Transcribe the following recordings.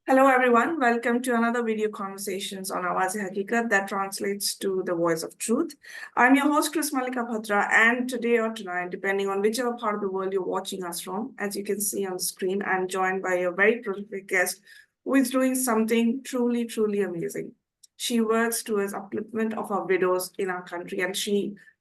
Hello, everyone. Welcome to another video conversations on Awaz-e-Haqiqat that translates to the voice of truth. I'm your host, Chris Malika Bhadra, and today or tonight, depending on whichever part of the world you're watching us from, as you can see on the screen, I'm joined by a very prolific guest who is doing something truly, truly amazing. She works towards upliftment of our widows in our country, and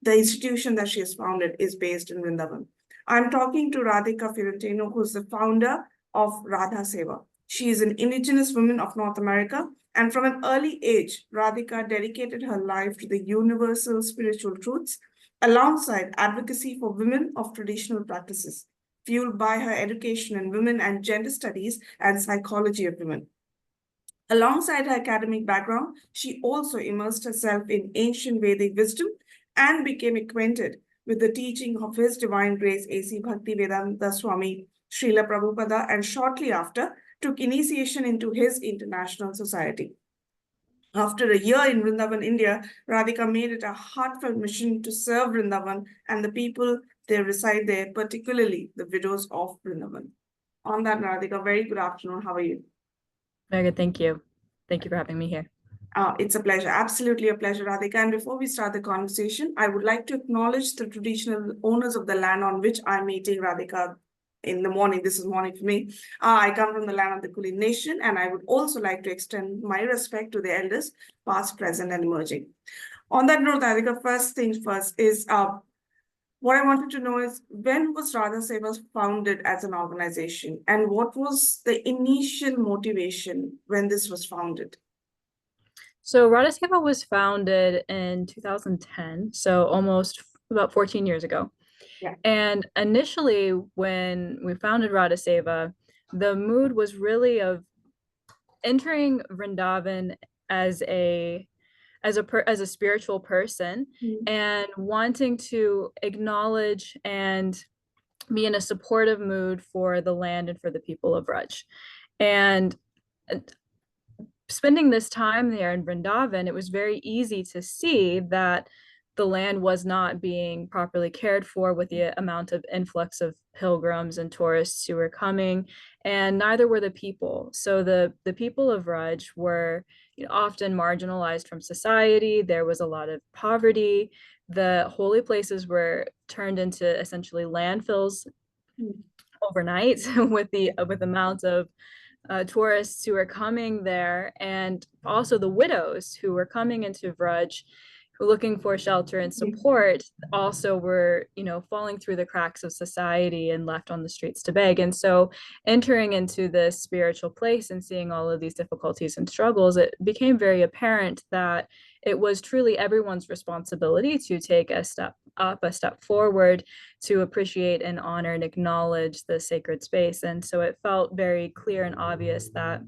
the institution that she has founded is based in Vrindavan. I'm talking to Radhika Devi Dasi, who's the founder of RadhaSeva. She is an Indigenous woman of North America, and from an early age, Radhika dedicated her life to the universal spiritual truths alongside advocacy for women of traditional practices, fueled by her education in women and gender studies and psychology of women. Alongside her academic background, she also immersed herself in ancient Vedic wisdom and became acquainted with the teaching of His Divine Grace A.C. Bhaktivedanta Swami, Srila Prabhupada, and shortly after, took initiation into his international society. After a year in Vrindavan, India, Radhika made it a heartfelt mission to serve Vrindavan and the people that reside there, particularly the widows of Vrindavan. On that, Radhika, very good afternoon. How are you? Very good. Thank you. Thank you for having me here. It's a pleasure. Absolutely a pleasure, Radhika. And before we start the conversation, I would like to acknowledge the traditional owners of the land on which I'm meeting Radhika in the morning. This is morning for me. I come from the land of the Kulin Nation, and I would also like to extend my respect to the elders, past, present, and emerging. On that note, Radhika, first things first is what I wanted to know is when was RadhaSeva founded as an organization, and what was the initial motivation when this was founded? So RadhaSeva was founded in 2010, so almost about 14 years ago. Yeah. And initially, when we founded RadhaSeva, the mood was really of entering Vrindavan as a spiritual person and wanting to acknowledge and be in a supportive mood for the land and for the people of Raj. And spending this time there in Vrindavan, it was very easy to see that the land was not being properly cared for with the amount of influx of pilgrims and tourists who were coming, and neither were the people. So the people of Raj were often marginalized from society. There was a lot of poverty. The holy places were turned into essentially landfills overnight with the amount of tourists who were coming there, and also the widows who were coming into Vraj looking for shelter and support also were falling through the cracks of society and left on the streets to beg. And so entering into this spiritual place and seeing all of these difficulties and struggles, it became very apparent that it was truly everyone's responsibility to take a step up, a step forward, to appreciate and honor and acknowledge the sacred space. And so it felt very clear and obvious that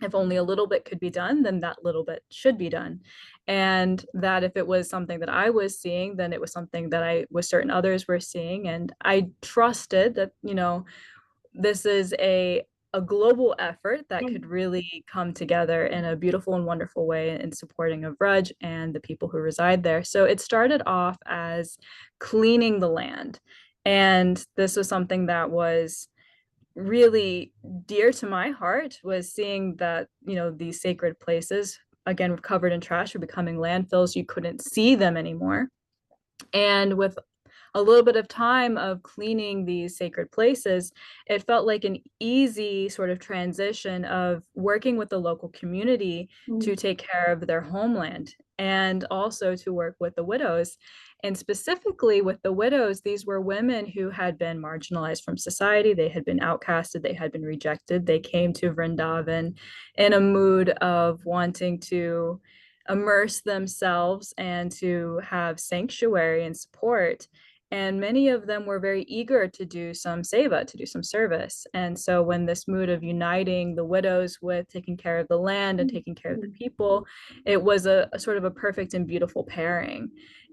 if only a little bit could be done, then that little bit should be done. And that if it was something that I was seeing, then it was something that I was certain others were seeing. And I trusted that, this is a global effort that could really come together in a beautiful and wonderful way in supporting of Raj and the people who reside there. So it started off as cleaning the land. And this was something that was really dear to my heart, was seeing that these sacred places, again covered in trash, were becoming landfills. You couldn't see them anymore. And with a little bit of time of cleaning these sacred places, it felt like an easy sort of transition of working with the local community to take care of their homeland, and also to work with the widows. And specifically with the widows, these were women who had been marginalized from society. They had been outcasted, they had been rejected. They came to Vrindavan in a mood of wanting to immerse themselves and to have sanctuary and support. And many of them were very eager to do some seva, to do some service. And so when this mood of uniting the widows with taking care of the land and taking care of the people, it was a sort of a perfect and beautiful pairing.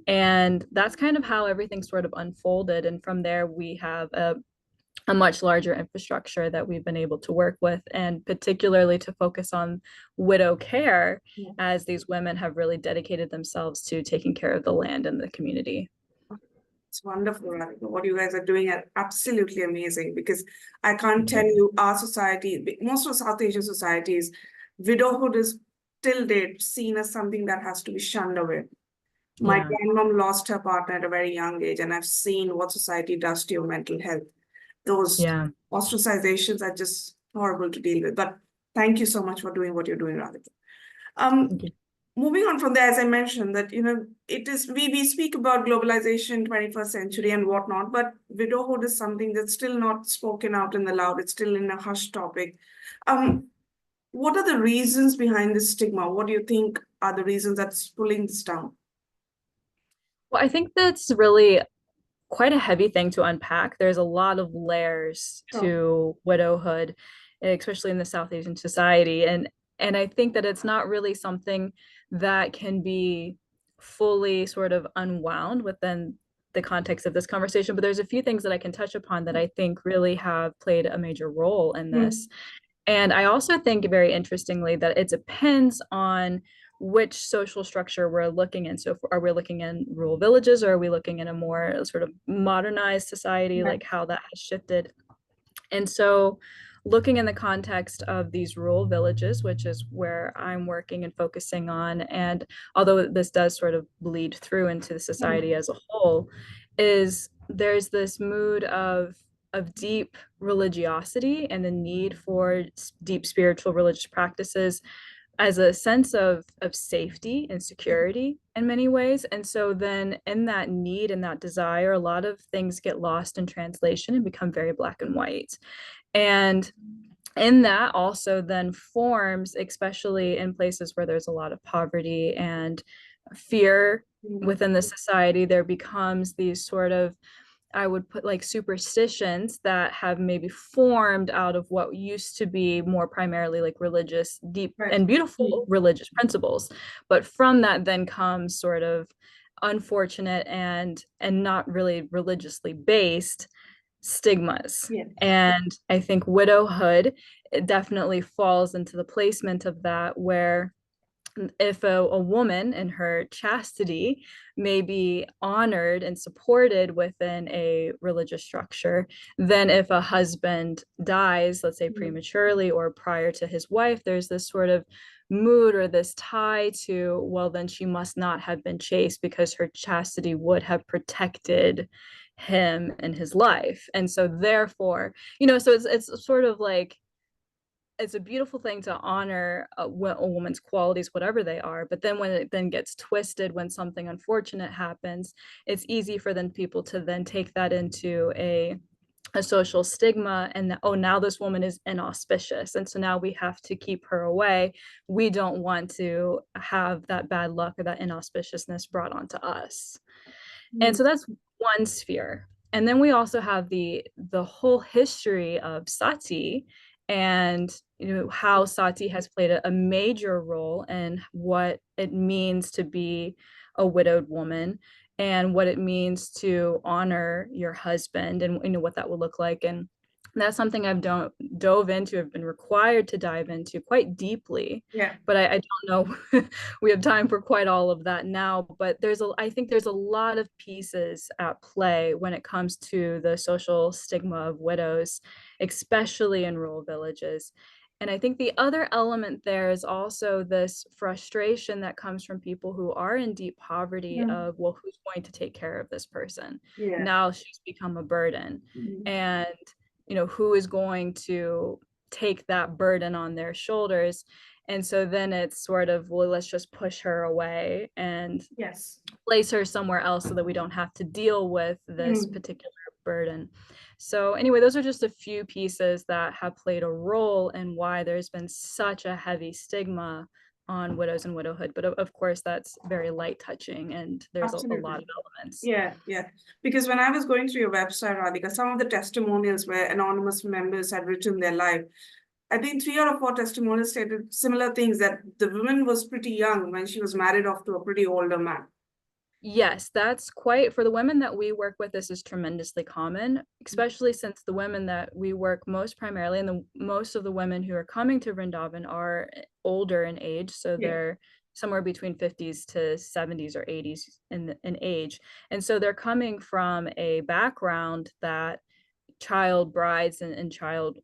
And that's kind of how everything sort of unfolded. And from there, we have a much larger infrastructure that we've been able to work with, and particularly to focus on widow care, as these women have really dedicated themselves to taking care of the land and the community. It's wonderful, Radhika. What you guys are doing are absolutely amazing, because I can't tell you, our society, most of South Asian societies, widowhood is till date seen as something that has to be shunned away. My Yeah. grandmom lost her partner at a very young age, and I've seen what society does to your mental health. Those Yeah. ostracizations are just horrible to deal with. But thank you so much for doing what you're doing, Radhika. Um, Thank you. Moving on from there, as I mentioned, that it is we speak about globalization, 21st century and whatnot, but widowhood is something that's still not spoken out in the loud. It's still in a hush topic. What are the reasons behind this stigma? What do you think are the reasons that's pulling this down? Well, I think that's really quite a heavy thing to unpack. There's a lot of layers Sure. to widowhood, especially in the South Asian society. And I think that it's not really something that can be fully sort of unwound within the context of this conversation. But there's a few things that I can touch upon that I think really have played a major role in this. And I also think very interestingly that it depends on which social structure we're looking in. So are we looking in rural villages, or are we looking in a more sort of modernized society, like how that has shifted? And so looking in the context of these rural villages, which is where I'm working and focusing on, and although this does sort of bleed through into the society as a whole, is there's this mood of deep religiosity and the need for deep spiritual religious practices as a sense of safety and security in many ways. And so then in that need and that desire, a lot of things get lost in translation and become very black and white. And in that also then forms, especially in places where there's a lot of poverty and fear within the society, there becomes these sort of, I would put like superstitions that have maybe formed out of what used to be more primarily like religious, deep and beautiful religious principles. But from that then comes sort of unfortunate and not really religiously based stigmas. Yes. And I think widowhood, it definitely falls into the placement of that, where if a woman in her chastity may be honored and supported within a religious structure, then if a husband dies, let's say prematurely or prior to his wife, there's this sort of mood or this tie to, well, then she must not have been chaste because her chastity would have protected him in his life. And so therefore, so it's sort of like, it's a beautiful thing to honor a woman's qualities, whatever they are. But then when it then gets twisted, when something unfortunate happens, it's easy for then people to then take that into a social stigma, and that, oh, now this woman is inauspicious, and so now we have to keep her away. We don't want to have that bad luck or that inauspiciousness brought onto us. And so that's one sphere. And then we also have the whole history of sati, and how sati has played a major role in what it means to be a widowed woman, and what it means to honor your husband, and what that will look like. And that's something I've dove into, have been required to dive into quite deeply. Yeah. But I don't know we have time for quite all of that now. But I think there's a lot of pieces at play when it comes to the social stigma of widows, especially in rural villages. And I think the other element there is also this frustration that comes from people who are in deep poverty of, well, who's going to take care of this person? Yeah. Now she's become a burden. And who is going to take that burden on their shoulders? And so then it's sort of, well, let's just push her away and place her somewhere else so that we don't have to deal with this particular burden. So anyway, those are just a few pieces that have played a role in why there's been such a heavy stigma on widows and widowhood. But of course, that's very light touching, and there's a lot of elements. Yeah. Because when I was going through your website, Radhika, some of the testimonials where anonymous members had written their life, I think 3 or 4 testimonials stated similar things, that the woman was pretty young when she was married off to a pretty older man. Yes, that's quite, for the women that we work with, this is tremendously common, especially since the women that we work most primarily, and most of the women who are coming to Vrindavan are older in age. So they're somewhere between 50s to 70s or 80s in age. And so they're coming from a background that child brides and child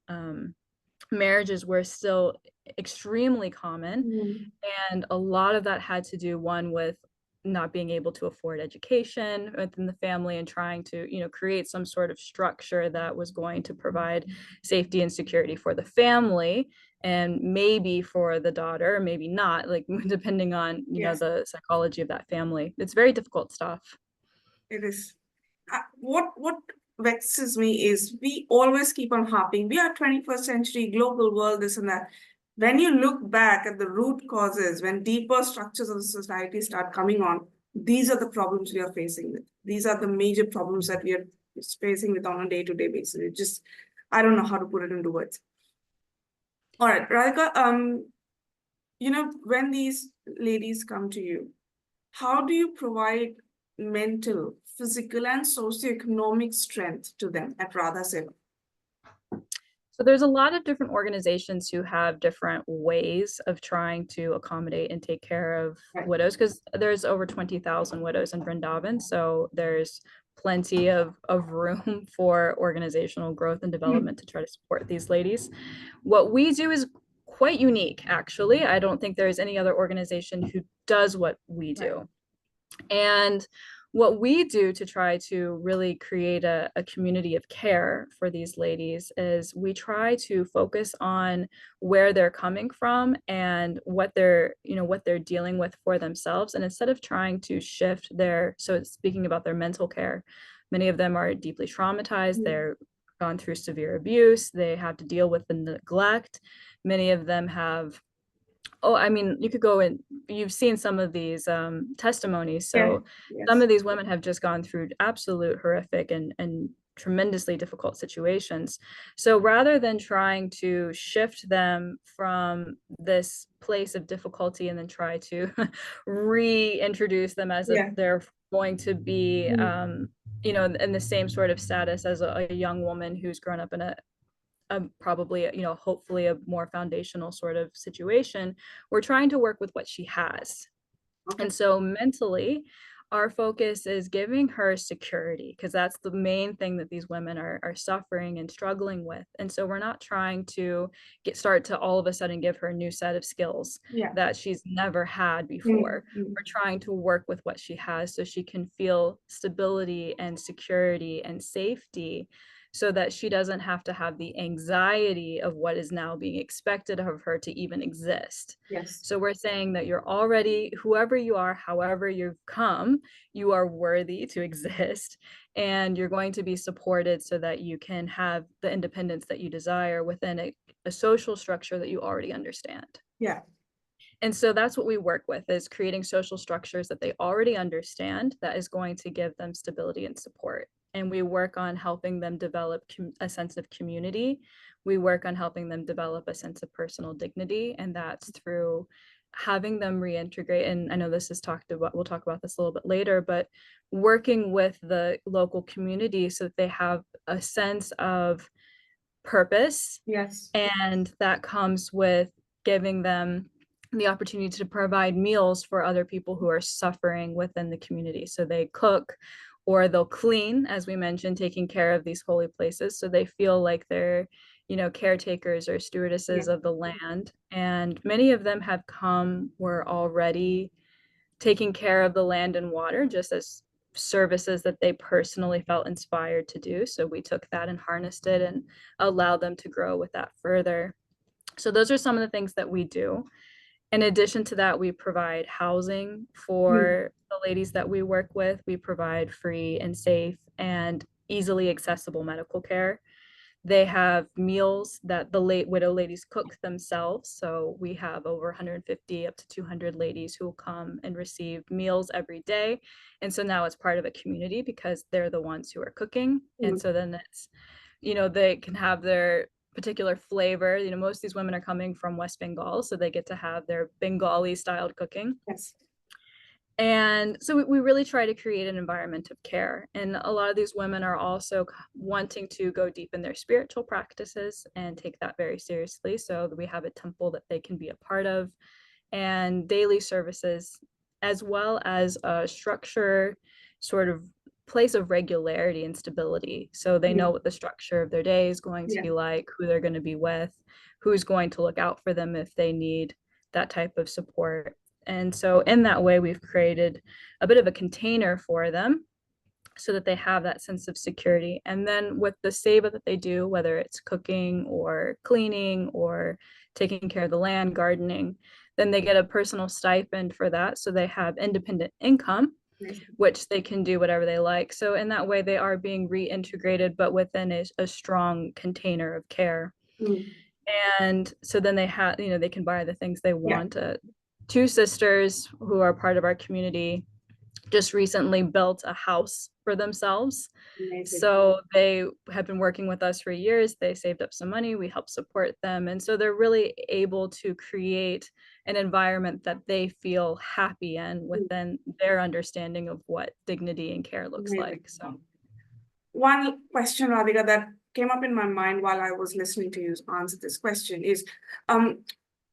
marriages were still extremely common. And a lot of that had to do, one, with not being able to afford education within the family and trying to, create some sort of structure that was going to provide safety and security for the family, and maybe for the daughter, maybe not, like depending on, Yes. the psychology of that family. It's very difficult stuff. It is. What vexes me is we always keep on harping. We are 21st century global world, this and that. When you look back at the root causes, when deeper structures of the society start coming on, these are the problems we are facing with. These are the major problems that we are facing with on a day-to-day basis. It just, I don't know how to put it into words. All right, Radhika, when these ladies come to you, how do you provide mental, physical, and socioeconomic strength to them at RadhaSeva? So there's a lot of different organizations who have different ways of trying to accommodate and take care of widows, because there's over 20,000 widows in Vrindavan. So there's plenty of room for organizational growth and development to try to support these ladies. What we do is quite unique, actually. I don't think there's any other organization who does what we do. And what we do to try to really create a community of care for these ladies is we try to focus on where they're coming from and what they're dealing with for themselves. And instead of trying to shift so speaking about their mental care, many of them are deeply traumatized. They're gone through severe abuse. They have to deal with the neglect. Many of them have, you could go and you've seen some of these testimonies. So some of these women have just gone through absolute horrific and tremendously difficult situations. So rather than trying to shift them from this place of difficulty and then try to reintroduce them as if they're going to be, in the same sort of status as a young woman who's grown up in a probably, hopefully a more foundational sort of situation, we're trying to work with what she has. And so mentally, our focus is giving her security, because that's the main thing that these women are suffering and struggling with. And so we're not trying to start to all of a sudden give her a new set of skills that she's never had before. We're trying to work with what she has so she can feel stability and security and safety, so that she doesn't have to have the anxiety of what is now being expected of her to even exist. So we're saying that you're already, whoever you are, however you've come, you are worthy to exist, and you're going to be supported so that you can have the independence that you desire within a social structure that you already understand. And so that's what we work with, is creating social structures that they already understand, that is going to give them stability and support. And we work on helping them develop a sense of community. We work on helping them develop a sense of personal dignity. And that's through having them reintegrate. And I know this is talked about, we'll talk about this a little bit later, but working with the local community so that they have a sense of purpose. And that comes with giving them the opportunity to provide meals for other people who are suffering within the community. So they cook, or they'll clean, as we mentioned, taking care of these holy places. So they feel like they're, caretakers or stewardesses of the land. And many of them were already taking care of the land and water, just as services that they personally felt inspired to do. So we took that and harnessed it and allowed them to grow with that further. So those are some of the things that we do. In addition to that, we provide housing for the ladies that we work with. We provide free and safe and easily accessible medical care. They have meals that the widow ladies cook themselves. So we have over 150 up to 200 ladies who will come and receive meals every day. And so now it's part of a community because they're the ones who are cooking. And so then it's, they can have their particular flavor. Most of these women are coming from West Bengal, so they get to have their Bengali styled cooking. And so we really try to create an environment of care. And a lot of these women are also wanting to go deep in their spiritual practices and take that very seriously. So we have a temple that they can be a part of. and daily services, as well as a structure, sort of place of regularity and stability. So they know what the structure of their day is going to be like, who they're going to be with, who's going to look out for them if they need that type of support. And so in that way, we've created a bit of a container for them so that they have that sense of security. And then with the Seva that they do, whether it's cooking or cleaning or taking care of the land, gardening, then they get a personal stipend for that. So they have independent income, which they can do whatever they like. So in that way, they are being reintegrated, but within a strong container of care. And so then they have, they can buy the things they want. Two sisters who are part of our community just recently built a house for themselves. Amazing. So they have been working with us for years. They saved up some money. We help support them. And so they're really able to create an environment that they feel happy in within their understanding of what dignity and care looks like. So one question, Radhika, that came up in my mind while I was listening to you answer this question is,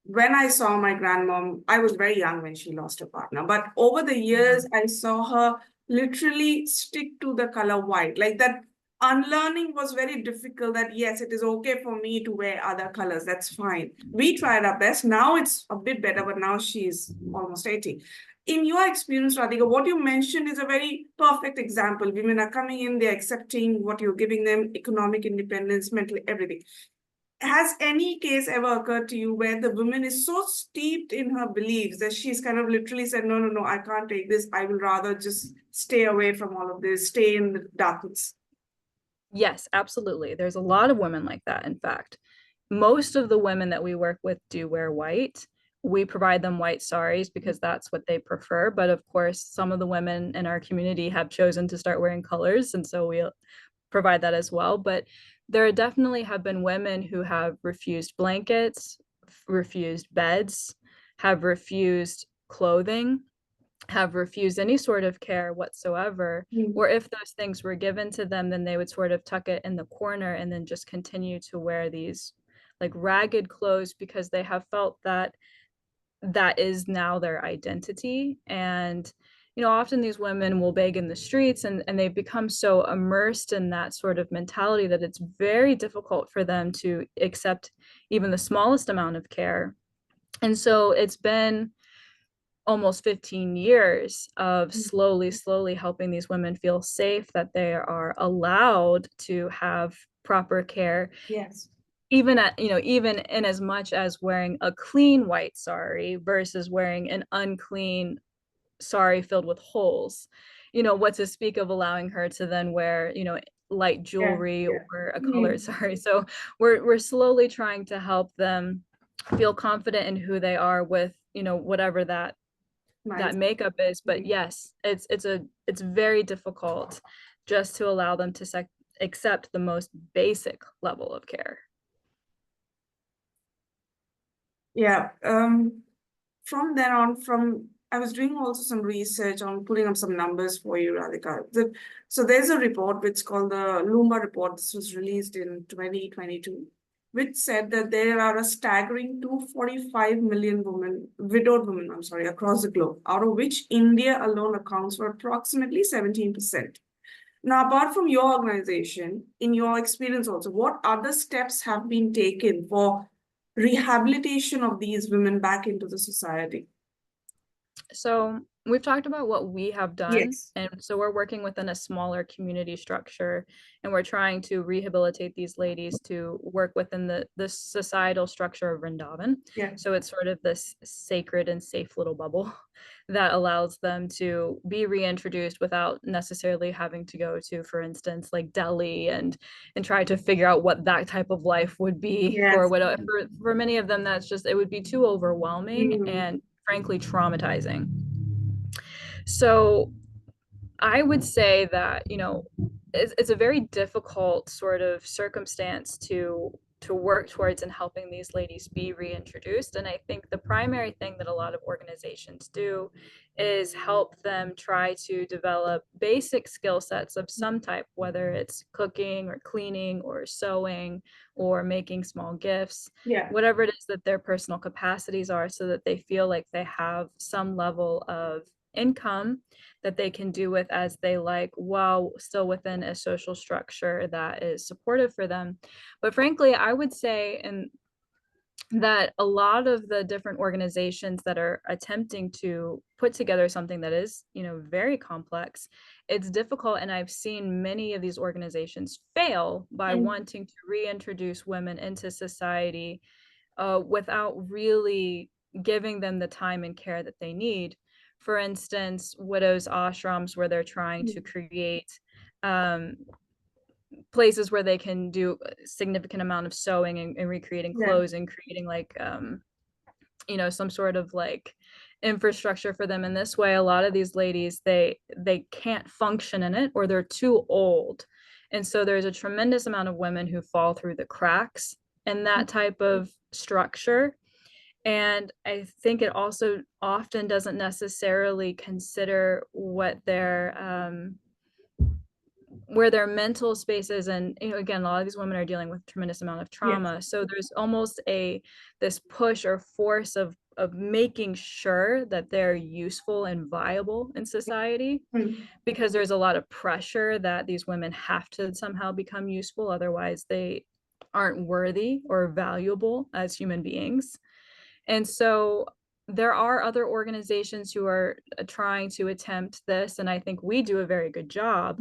when I saw my grandmom, I was very young when she lost her partner, but over the years, I saw her literally stick to the color white. Like that unlearning was very difficult, that yes, it is okay for me to wear other colors. That's fine. We tried our best. Now it's a bit better, but now she's almost 80. In your experience, Radhika, what you mentioned is a very perfect example. Women are coming in, they're accepting what you're giving them, economic independence, mental, everything. Has any case ever occurred to you where the woman is so steeped in her beliefs that she's kind of literally said, no, I can't take this. I will rather just stay away from all of this, stay in the darkness? Yes, absolutely. There's a lot of women like that. In fact, most of the women that we work with do wear white. We provide them white saris because that's what they prefer. But of course, some of the women in our community have chosen to start wearing colors. And so we provide that as well. But there definitely have been women who have refused blankets, refused beds, have refused clothing, have refused any sort of care whatsoever. Or if those things were given to them, then they would sort of tuck it in the corner and then just continue to wear these like ragged clothes because they have felt that that is now their identity. And often these women will beg in the streets and they've become so immersed in that sort of mentality that it's very difficult for them to accept even the smallest amount of care. And so it's been almost 15 years of slowly helping these women feel safe, that they are allowed to have proper care. Yes. Even in as much as wearing a clean white sari versus wearing an unclean sari filled with holes, what to speak of allowing her to then wear, light jewelry or a colored sari. So we're slowly trying to help them feel confident in who they are with, whatever that makeup is. But yes, it's very difficult just to allow them to accept the most basic level of care. Yeah. From then on, I was doing also some research on putting up some numbers for you, Radhika. So there's a report which is called the Lumba report. This was released in 2022, which said that there are a staggering 245 million widowed women, across the globe, out of which India alone accounts for approximately 17%. Now, apart from your organization, in your experience also, what other steps have been taken for rehabilitation of these women back into the society? So we've talked about what we have done. Yes. And so we're working within a smaller community structure, and we're trying to rehabilitate these ladies to work within the societal structure of Vrindavan. Yeah. So it's sort of this sacred and safe little bubble that allows them to be reintroduced without necessarily having to go to, for instance, like Delhi and try to figure out what that type of life would be. Yes. For many of them, it would be too overwhelming and frankly traumatizing. So I would say that, it's a very difficult sort of circumstance to to work towards in helping these ladies be reintroduced. And I think the primary thing that a lot of organizations do is help them try to develop basic skill sets of some type, whether it's cooking or cleaning or sewing or making small gifts, whatever it is that their personal capacities are, so that they feel like they have some level of income that they can do with as they like, while still within a social structure that is supportive for them. But frankly, I would say that a lot of the different organizations that are attempting to put together something that is, very complex, it's difficult. And I've seen many of these organizations fail by wanting to reintroduce women into society without really giving them the time and care that they need. For instance, widows ashrams, where they're trying to create places where they can do a significant amount of sewing and recreating clothes and creating like some sort of like infrastructure for them. In this way, a lot of these ladies, they can't function in it, or they're too old. And so there's a tremendous amount of women who fall through the cracks in that type of structure. And I think it also often doesn't necessarily consider what where their mental space is. And again, a lot of these women are dealing with tremendous amount of trauma. So there's almost this push or force of making sure that they're useful and viable in society, because there's a lot of pressure that these women have to somehow become useful, otherwise they aren't worthy or valuable as human beings. And so there are other organizations who are trying to attempt this, and I think we do a very good job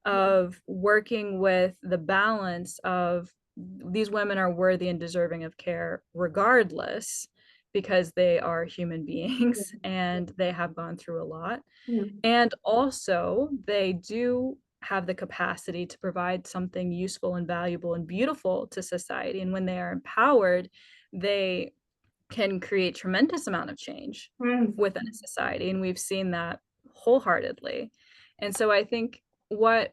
of working with the balance of these women are worthy and deserving of care regardless, because they are human beings and they have gone through a lot. And also they do have the capacity to provide something useful and valuable and beautiful to society. And when they are empowered, they can create tremendous amount of change within a society. And we've seen that wholeheartedly. And so I think what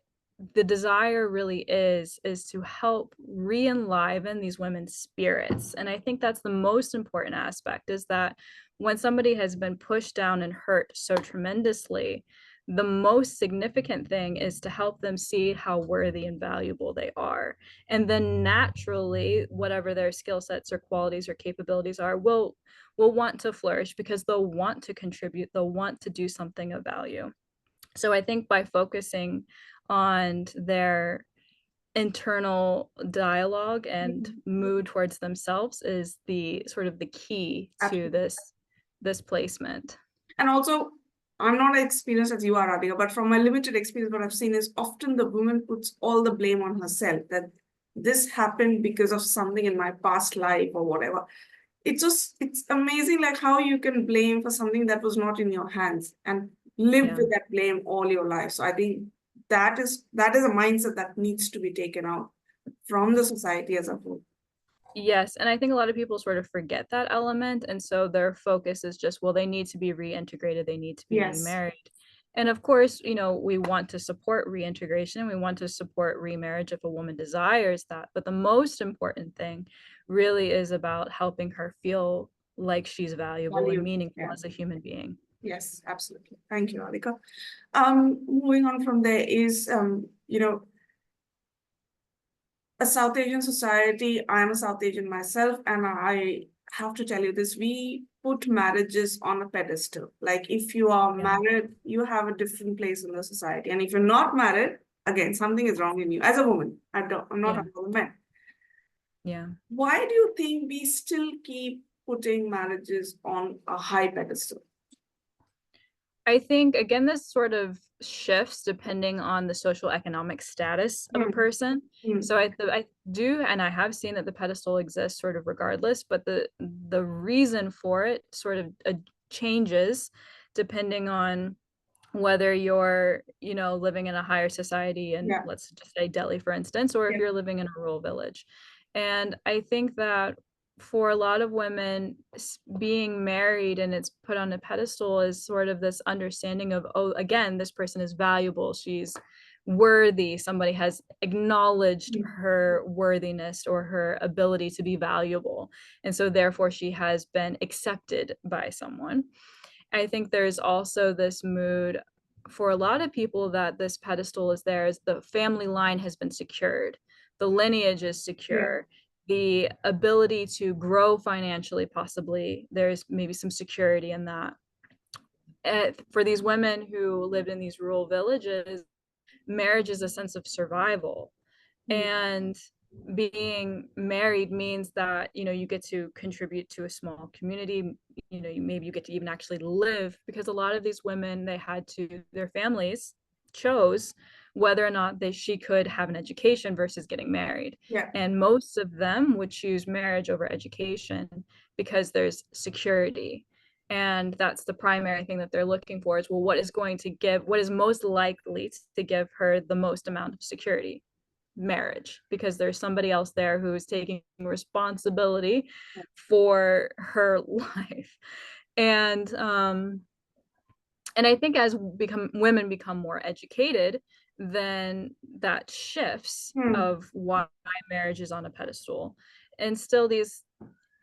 the desire really is to help re-enliven these women's spirits. And I think that's the most important aspect, is that when somebody has been pushed down and hurt so tremendously, the most significant thing is to help them see how worthy and valuable they are. And then naturally, whatever their skill sets or qualities or capabilities are, will want to flourish, because they'll want to contribute, they'll want to do something of value. So I think by focusing on their internal dialogue and mood towards themselves is the sort of the key to this placement. And also, I'm not as experienced as you are, Radhika, but from my limited experience, what I've seen is often the woman puts all the blame on herself, that this happened because of something in my past life or whatever. It's amazing, like how you can blame for something that was not in your hands and live with that blame all your life. So I think that is a mindset that needs to be taken out from the society as a whole. Yes, and I think a lot of people sort of forget that element, and so their focus is just, well, they need to be reintegrated, they need to be remarried. And of course, we want to support reintegration, we want to support remarriage if a woman desires that, but the most important thing really is about helping her feel like she's valuable and meaningful as a human being. Yes, absolutely. Thank you, Radhika. Moving on from there is, a South Asian society. I'm a South Asian myself, and I have to tell you this, we put marriages on a pedestal. Like if you are married, you have a different place in the society. And if you're not married, again, something is wrong in you. As a woman, I'm not a woman. Yeah. Why do you think we still keep putting marriages on a high pedestal? I think, again, this sort of shifts depending on the social economic status of a person. So I do, and I have seen that the pedestal exists sort of regardless, but the reason for it sort of changes depending on whether you're, living in a higher society and let's just say Delhi, for instance, or if you're living in a rural village. And I think that for a lot of women, being married and it's put on a pedestal is sort of this understanding of, oh, again, this person is valuable, she's worthy, somebody has acknowledged her worthiness or her ability to be valuable, and so therefore she has been accepted by someone. I think there's also this mood for a lot of people that this pedestal is there as the family line has been secured, the lineage is secure, the ability to grow financially, possibly there's maybe some security in that. For these women who lived in these rural villages, marriage is a sense of survival. And being married means that, you know, you get to contribute to a small community, you know, maybe you get to even actually live, because a lot of these women, they had to, their families chose whether or not she could have an education versus getting married. And most of them would choose marriage over education because there's security. And that's the primary thing that they're looking for is, well, what is most likely to give her the most amount of security? Marriage, because there's somebody else there who's taking responsibility for her life. And I think as women become more educated, then that shifts of why marriage is on a pedestal. And still these,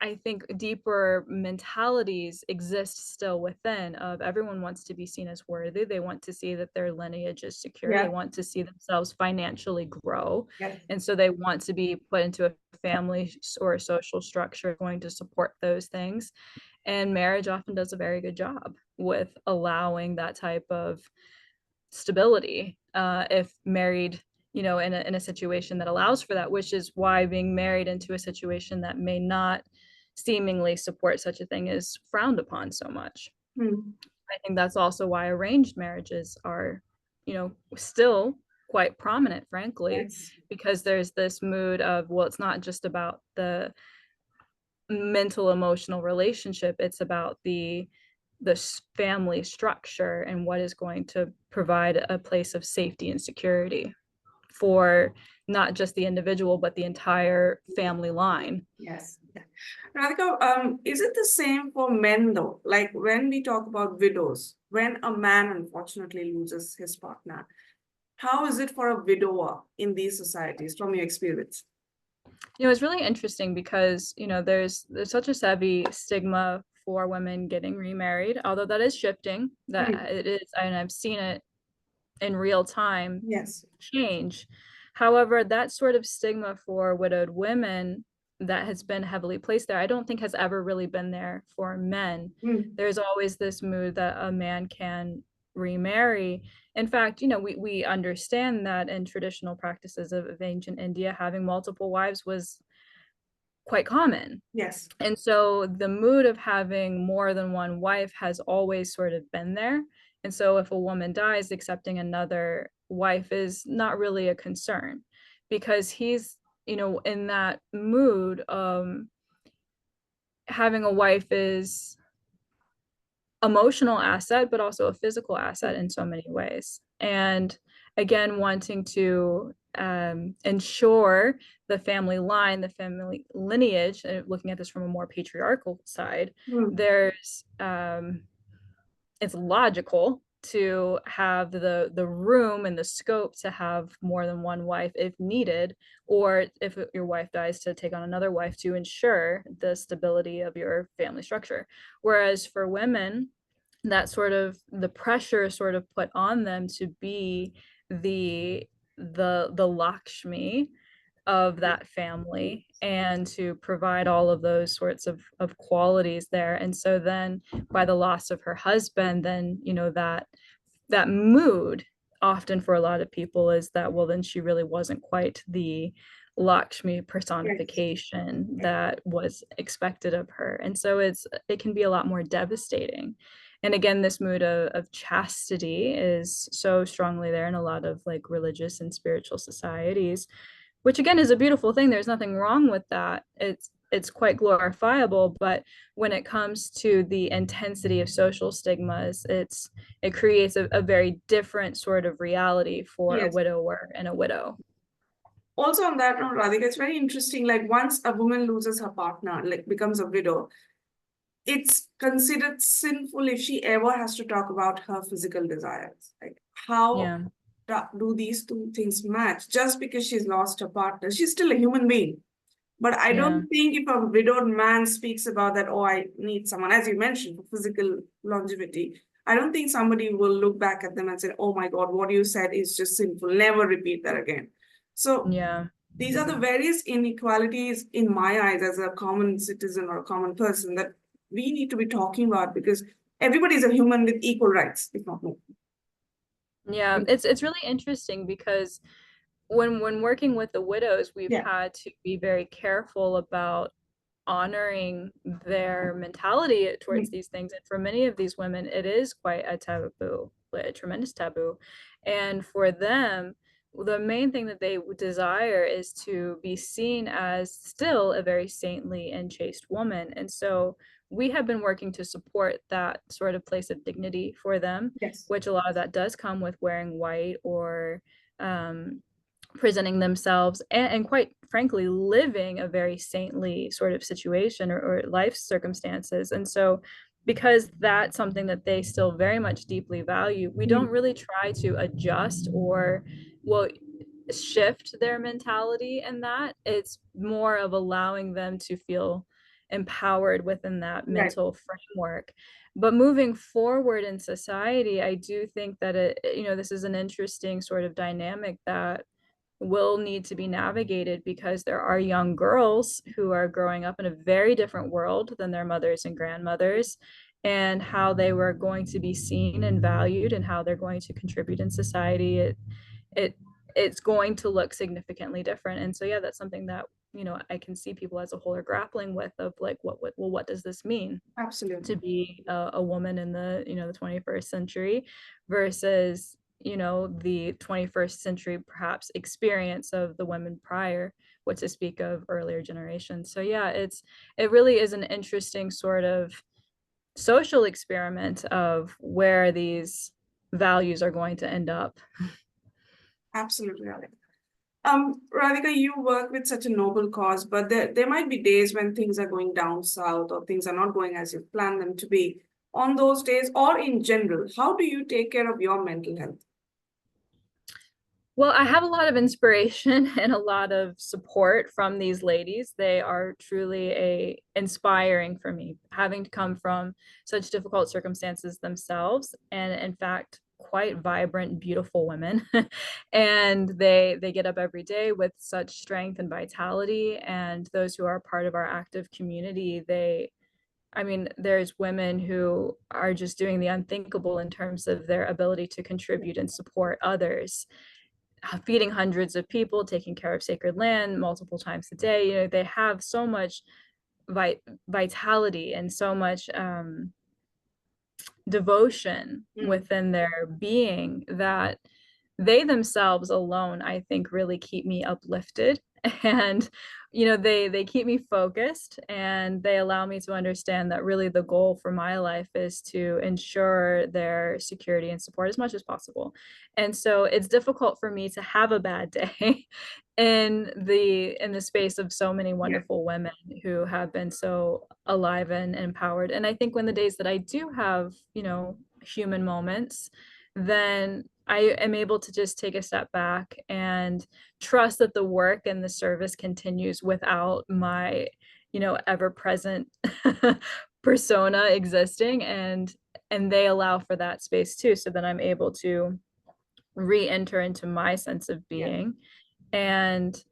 I think, deeper mentalities exist still within of everyone wants to be seen as worthy. They want to see that their lineage is secure. They want to see themselves financially grow. And so they want to be put into a family or a social structure going to support those things. And marriage often does a very good job with allowing that type of stability, if married, you know, in a situation that allows for that, which is why being married into a situation that may not seemingly support such a thing is frowned upon so much. I think that's also why arranged marriages are, you know, still quite prominent, frankly, because there's this mood of, well, it's not just about the mental emotional relationship, it's about the family structure and what is going to provide a place of safety and security for not just the individual but the entire family line. Radhika, is it the same for men though? Like when we talk about widows, when a man unfortunately loses his partner, how is it for a widower in these societies from your experience? You know, it's really interesting because, you know, there's such a heavy stigma for women getting remarried, although that is shifting, that it is, and I've seen it in real time change. However, that sort of stigma for widowed women that has been heavily placed there, I don't think has ever really been there for men. There's always this mood that a man can remarry. In fact, you know, we understand that in traditional practices of ancient India, having multiple wives was quite common. And so the mood of having more than one wife has always sort of been there. And so if a woman dies, accepting another wife is not really a concern, because he's, you know, in that mood, having a wife is emotional asset, but also a physical asset in so many ways. And again, wanting to ensure the family line, the family lineage, looking at this from a more patriarchal side, there's it's logical to have the room and the scope to have more than one wife if needed, or if your wife dies, to take on another wife to ensure the stability of your family structure. Whereas for women, that sort of the pressure sort of put on them to be the Lakshmi of that family and to provide all of those sorts of qualities there. And so then by the loss of her husband, then, you know, that mood often for a lot of people is that, well, then she really wasn't quite the Lakshmi personification that was expected of her. And so it can be a lot more devastating. And again, this mood of chastity is so strongly there in a lot of like religious and spiritual societies, which again is a beautiful thing. There's nothing wrong with that. It's quite glorifiable, but when it comes to the intensity of social stigmas, it creates a very different sort of reality for a widower and a widow. Also on that note, Radhika, it's very interesting, like once a woman loses her partner, like becomes a widow, it's considered sinful if she ever has to talk about her physical desires. Like how do these two things match? Just because she's lost her partner, she's still a human being. But I don't think if a widowed man speaks about that, oh, I need someone, as you mentioned, for physical longevity, I don't think somebody will look back at them and say, oh my God, what you said is just sinful. Never repeat that again. So these are the various inequalities in my eyes as a common citizen or a common person that we need to be talking about, because everybody is a human with equal rights, if not more. Yeah, it's really interesting because when working with the widows, we've had to be very careful about honoring their mentality towards these things. And for many of these women, it is quite a taboo, a tremendous taboo. And for them, the main thing that they desire is to be seen as still a very saintly and chaste woman. And so we have been working to support that sort of place of dignity for them, which a lot of that does come with wearing white or presenting themselves and quite frankly living a very saintly sort of situation or life circumstances. And so because that's something that they still very much deeply value, we don't really try to adjust or shift their mentality in that. It's more of allowing them to feel empowered within that mental framework. But moving forward in society, I do think that this is an interesting sort of dynamic that will need to be navigated, because there are young girls who are growing up in a very different world than their mothers and grandmothers, and how they were going to be seen and valued and how they're going to contribute in society. It's going to look significantly different. And so that's something that I can see people as a whole are grappling with, of like, what does this mean to be a woman in the the 21st century versus the 21st century perhaps experience of the women prior, what to speak of earlier generations. So it really is an interesting sort of social experiment of where these values are going to end up. Absolutely, Radhika. Radhika, you work with such a noble cause, but there might be days when things are going down south or things are not going as you planned them to be. On those days, or in general, how do you take care of your mental health? Well, I have a lot of inspiration and a lot of support from these ladies. They are truly inspiring for me, having to come from such difficult circumstances themselves, and in fact, quite vibrant, beautiful women. And they get up every day with such strength and vitality. And those who are part of our active community, there's women who are just doing the unthinkable in terms of their ability to contribute and support others, feeding hundreds of people, taking care of sacred land multiple times a day. They have so much vitality and so much devotion within their being that they themselves alone, I think, really keep me uplifted. And they keep me focused, and they allow me to understand that really the goal for my life is to ensure their security and support as much as possible. And so it's difficult for me to have a bad day in the space of so many wonderful women who have been so alive and empowered. And I think when the days that I do have human moments, then I am able to just take a step back and trust that the work and the service continues without my, ever-present persona existing, and they allow for that space too, so that I'm able to re-enter into my sense of being and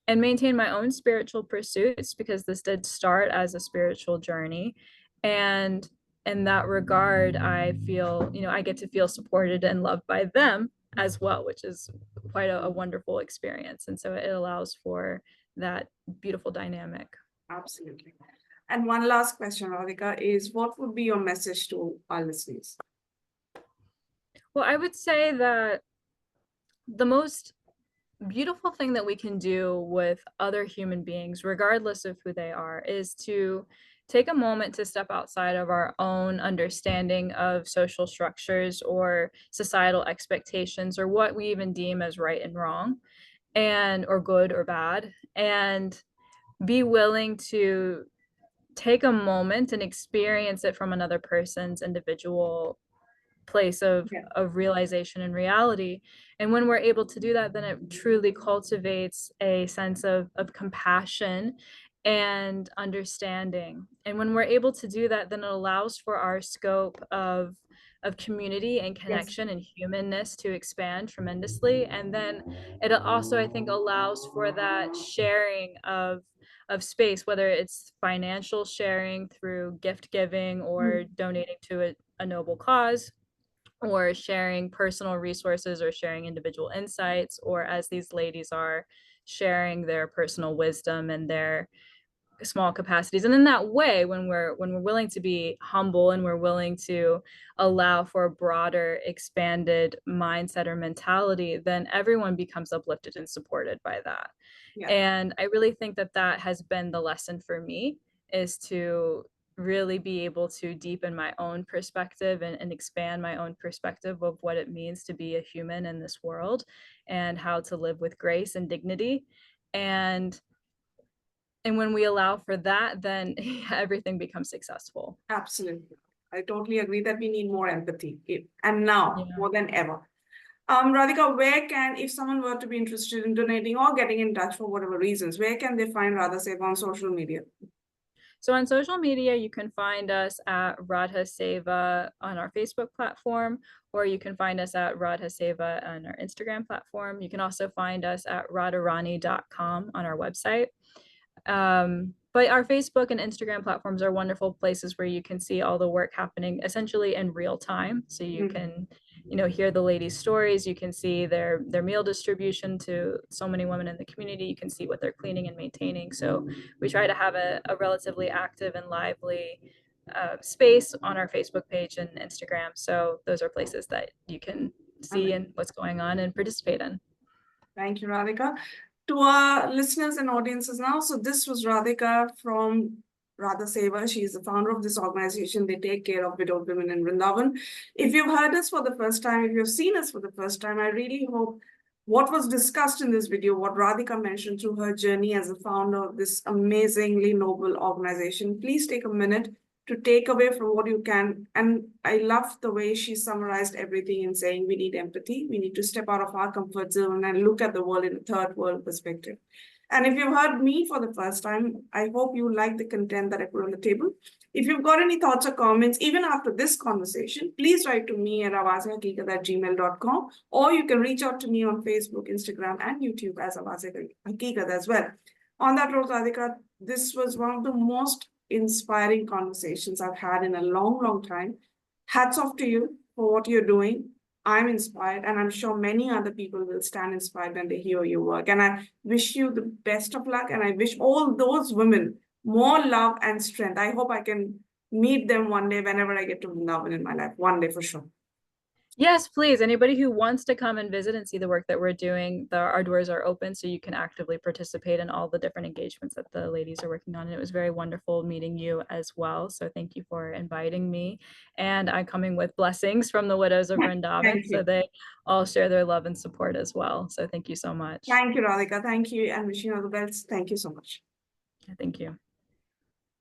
maintain my own spiritual pursuits, because this did start as a spiritual journey. And in that regard, I feel, I get to feel supported and loved by them as well, which is quite a wonderful experience. And so it allows for that beautiful dynamic. Absolutely. And one last question, Radhika, is what would be your message to our listeners? Well, I would say that the most beautiful thing that we can do with other human beings, regardless of who they are, is to take a moment to step outside of our own understanding of social structures or societal expectations, or what we even deem as right and wrong, or good or bad, and be willing to take a moment and experience it from another person's individual place of Yeah. realization and reality. And when we're able to do that, then it truly cultivates a sense of compassion and understanding. And when we're able to do that, then it allows for our scope of community and connection and humanness to expand tremendously. And then it also, I think, allows for that sharing of space, whether it's financial sharing through gift giving or donating to a noble cause, or sharing personal resources or sharing individual insights, or as these ladies are sharing their personal wisdom and their small capacities. And in that way, when we're willing to be humble and we're willing to allow for a broader expanded mindset or mentality, then everyone becomes uplifted and supported by that. Yeah. And I really think that that has been the lesson for me, is to really be able to deepen my own perspective and expand my own perspective of what it means to be a human in this world and how to live with grace and dignity. And when we allow for that, then everything becomes successful. Absolutely. I totally agree that we need more empathy, and now more than ever. Radhika, where can, if someone were to be interested in donating or getting in touch for whatever reasons, where can they find RadhaSeva on social media? So on social media, you can find us at RadhaSeva on our Facebook platform, or you can find us at RadhaSeva on our Instagram platform. You can also find us at radharani.com on our website. But our Facebook and Instagram platforms are wonderful places where you can see all the work happening essentially in real time. So you can, hear the ladies' stories. You can see their meal distribution to so many women in the community. You can see what they're cleaning and maintaining. So we try to have a relatively active and lively space on our Facebook page and Instagram. So those are places that you can see and what's going on and participate in. Thank you, Radhika. To our listeners and audiences now, so this was Radhika from RadhaSeva. She is the founder of this organization. They take care of widowed women in Vrindavan. If you've heard us for the first time, if you've seen us for the first time, I really hope what was discussed in this video, what Radhika mentioned through her journey as a founder of this amazingly noble organization, please take a minute to take away from what you can. And I love the way she summarized everything in saying we need empathy. We need to step out of our comfort zone and look at the world in a third world perspective. And if you've heard me for the first time, I hope you like the content that I put on the table. If you've got any thoughts or comments, even after this conversation, please write to me at Awaz-e-Haqiqat@gmail.com, or you can reach out to me on Facebook, Instagram, and YouTube as Awaz-e-Haqiqat as well. On that note, Radhika, this was one of the most inspiring conversations I've had in a long, long time. Hats off to you for what you're doing. I'm inspired, and I'm sure many other people will stand inspired when they hear your work. And I wish you the best of luck, and I wish all those women more love and strength. I hope I can meet them one day whenever I get to Vrindavan in my life, one day for sure. Yes, please. Anybody who wants to come and visit and see the work that we're doing, our doors are open, so you can actively participate in all the different engagements that the ladies are working on. And it was very wonderful meeting you as well. So thank you for inviting me. And I'm coming with blessings from the widows of Vrindavan, so they all share their love and support as well. So thank you so much. Thank you, Radhika. Thank you, and wishing you all the best. Thank you so much. Thank you.